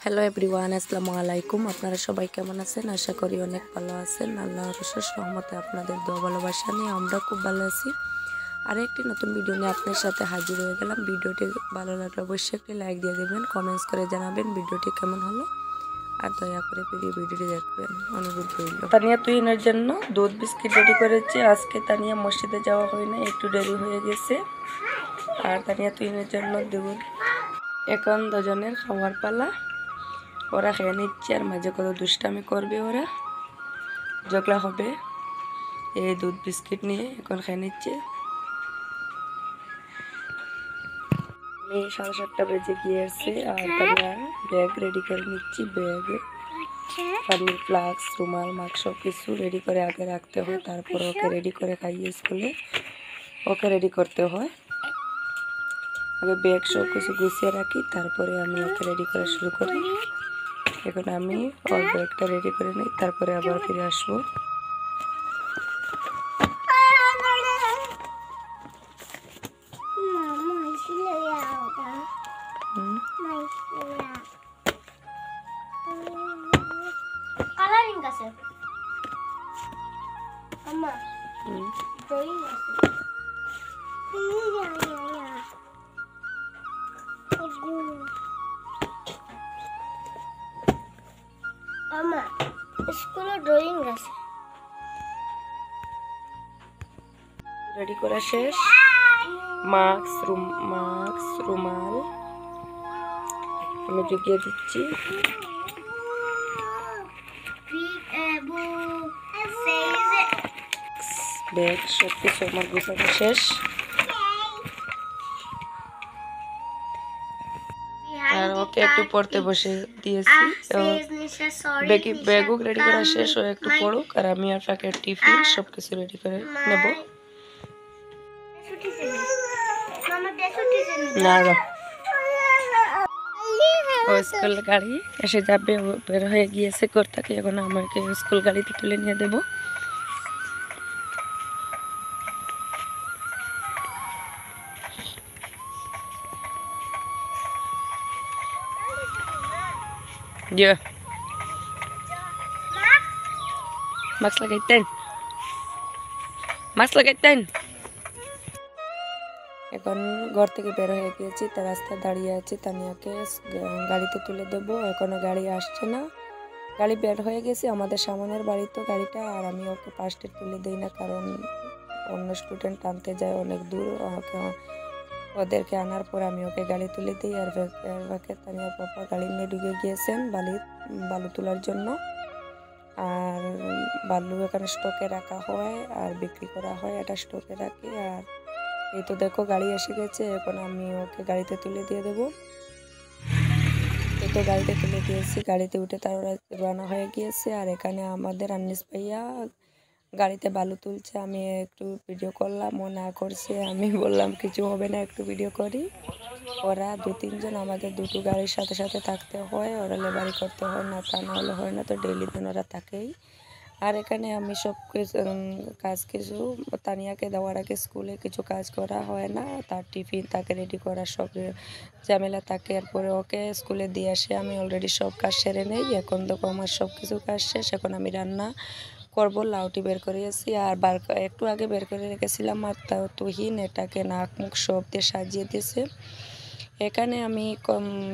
Hello everyone, আসসালামু আলাইকুম। আপনারা সবাই কেমন আছেন? আশা করি অনেক ভালো আছেন। আল্লাহর অশেষ রহমতে আপনাদের দোয়া ভালোবাসা নিয়ে আমরা খুব ভালো আছি। আর একটি নতুন ভিডিও নিয়ে আপনার সাথে হাজির হয়ে গেলাম। ভিডিওটি ভালো লাগলে অবশ্যই একটি লাইক দিয়ে দেবেন, কমেন্টস করে জানাবেন ভিডিওটি কেমন হলো, আর দয়া করে ভিডিওটি দেখবেন, অনুরোধ রইল। তানিয়া তুহিনের জন্য দুধ বিস্কিট রেডি করেছি। আজকে তানিয়া মসজিদে যাওয়া হয় না, একটু দেরি হয়ে গেছে। আর তানিয়া তুহিনের জন্য দুধ। এখন দুজনের খাওয়ার পালা। ওরা খেয়ে নিচ্ছে আর মাঝে কত দুষ্টামি করবে, ওরা ঝগড়া হবে এই দুধ বিস্কিট নিয়ে। এখন খেয়ে নিচ্ছে। আমি 7:30 বেজে গিয়েছে আর তারা ব্যাগ রেডি করে নিচ্ছি। ব্যাগ, পানির ফ্লাক্স, রুমাল, মাস্ক সব কিছু রেডি করে আগে রাখতে হয়, তারপর ওকে রেডি করে খাইয়ে স্কুলে ওকে রেডি করতে হয়। আগে ব্যাগ সব কিছু গুছিয়ে রাখি, তারপরে আমি ওকে রেডি করা শুরু করি। এখন আমি ওর ব্যাগটা রেডি করে নিই, তারপরে আবার ফিরে আসবো। কালারিং আছে আম্মা, ড্রয়িং আছে। আম্মা স্কুলে ড্রয়িং আছে। রেডি করা শেষ। মাস্ক, রুমাল আমি ঢুকিয়ে দিচ্ছি। ব্যাগ সব কিছু আমার গোছানো শেষ। আর ওকে একটু পড়তে বসে দিয়েছি। ব্যাগও রেডি করা শেষ, ও একটু পড়ুক আর আমি আর ফাঁকে টিফিন সব কিছু রেডি করে নেব। না ও স্কুল গাড়ি এসে যাবে, ও বের হয়ে গিয়েছে ঘর থেকে। এখন আমাকে স্কুল গাড়িতে তুলে নিয়ে দেবো। মাস্ক লাগাইতেন। এখন ঘর থেকে বের হয়ে গিয়েছি, তার রাস্তায় দাঁড়িয়ে আছি। তানিয়াকে গাড়িতে তুলে দেবো, এখনো গাড়ি আসছে না। গাড়ি বের হয়ে গেছে আমাদের সামনের বাড়ি তো গাড়িটা, আর আমি ওকে ফার্স্টে তুলে দিই না, কারণ অন্য স্টুডেন্ট আনতে যায় অনেক দূর। ওদেরকে আনার পর আমি ওকে গাড়ি তুলে দিই। আর তানিয়ার পাপা গাড়ি নিয়ে ঢুকে গিয়েছেন বালু তোলার জন্য। আর বালু এখানে স্টকে রাখা হয় আর বিক্রি করা হয়, এটা স্টকে রাখি। আর এই তো দেখো গাড়ি এসে গেছে, এখন আমি ওকে গাড়িতে তুলে দিয়ে দেবো। এই তো গাড়িতে তুলে দিয়েছি, গাড়িতে উঠে তারা রানা হয়ে গিয়েছে। আর এখানে আমাদের আনিস ভাইয়া গাড়িতে বালু তুলছে। আমি একটু ভিডিও করলাম, ও না করছে। আমি বললাম কিছু হবে না, একটু ভিডিও করি। ওরা 2-3 জন আমাদের দুটো গাড়ির সাথে সাথে থাকতে হয়, ওরা লেবারি করতে হয় না, তা না হলে হয় না। তো ডেইলি দিন ওরা থাকেই। আর এখানে আমি সব কিছু তানিয়াকে দেওয়ার আগে স্কুলে কিছু কাজ করা হয় না, তার টিফিন তাকে রেডি করা সব ঝামেলা থাকে। এরপরে ওকে স্কুলে দিয়ে আসে, আমি অলরেডি সব কাজ সেরে নেই। এখন দেখো আমার সব কিছু কাজ শেষ। এখন আমি রান্না করবো। লাউটি বের করেছি আর একটু আগে বের করে রেখেছিলাম। আর তুহিন এটাকে নাক মুখ সব দিয়ে সাজিয়ে দিয়েছে। এখানে আমি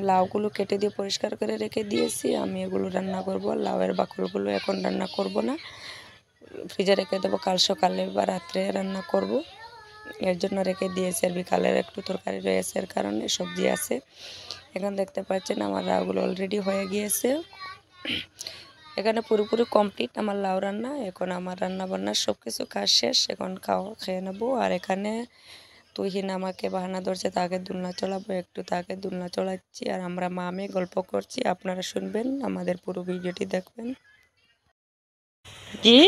লাউগুলো কেটে দিয়ে পরিষ্কার করে রেখে দিয়েছি। আমি এগুলো রান্না করব। লাউয়ের বাকলগুলো এখন রান্না করব না, ফ্রিজে রেখে দেবো, কাল সকালে বা রাত্রে রান্না করব। এর জন্য রেখে দিয়েছি। আর বিকালের একটু তরকারি রয়েছে, এর কারণে সবজি আছে। এখন দেখতে পাচ্ছেন আমার লাউগুলো অলরেডি হয়ে গিয়েছে। এখানে পুরোপুরি কমপ্লিট আমার লাউ রান্না। এখন আমার রান্না বান্নার সব কিছু কাজ শেষ, এখন খেয়ে নেবো। আর এখানে তুহিন আমাকে বাহানা ধরছে, তাকে দুলনা চড়াবো, একটু তাকে দুলনা চড়াচ্ছি। আর আমরা মা-মেয়ে গল্প করছি, আপনারা শুনবেন, আমাদের পুরো ভিডিওটি দেখবেন। জি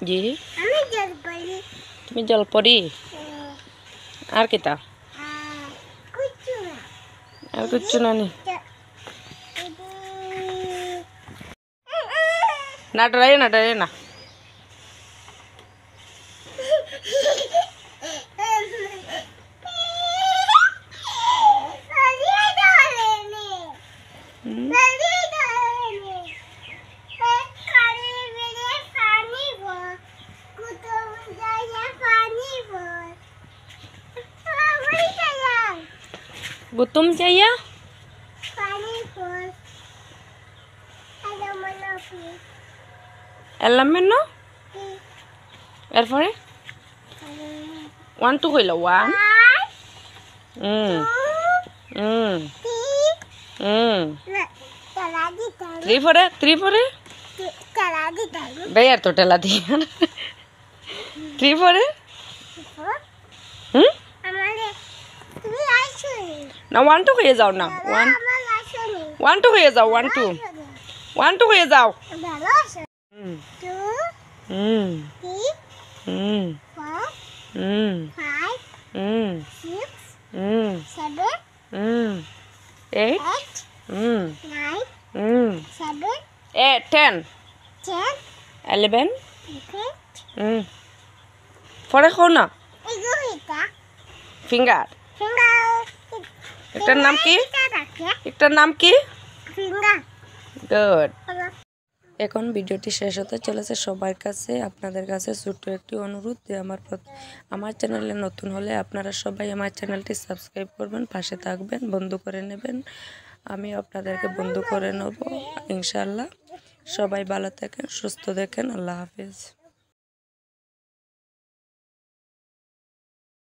জি তুমি জলপরি আর কিতা আর কিচ্ছু না নি না ডরাই না গুতুম চাইয়া এলামেন এরপরে 1 2 কইল 1 3 পরে বেয়ার তো টেলা দিয়ে 3 পরে না 1 2 হয়ে যাও না 1 2 হয়ে যাও 1 2 1 2 হয়ে যাও Eight. 10 11 পরে খাও না ফিঙ্গার একটার নাম কি গুড এখন ভিডিওটি শেষ হতে চলেছে সবার কাছে আপনাদের কাছে ছোট্ট একটি অনুরোধ যে আমার চ্যানেলে নতুন হলে আপনারা সবাই আমার চ্যানেলটি সাবস্ক্রাইব করবেন পাশে থাকবেন বন্ধু করে নেবেন আমি আপনাদেরকে বন্ধু করে নেব ইনশাআল্লাহ সবাই ভালো থাকেন সুস্থ থাকেন আল্লাহ হাফেজ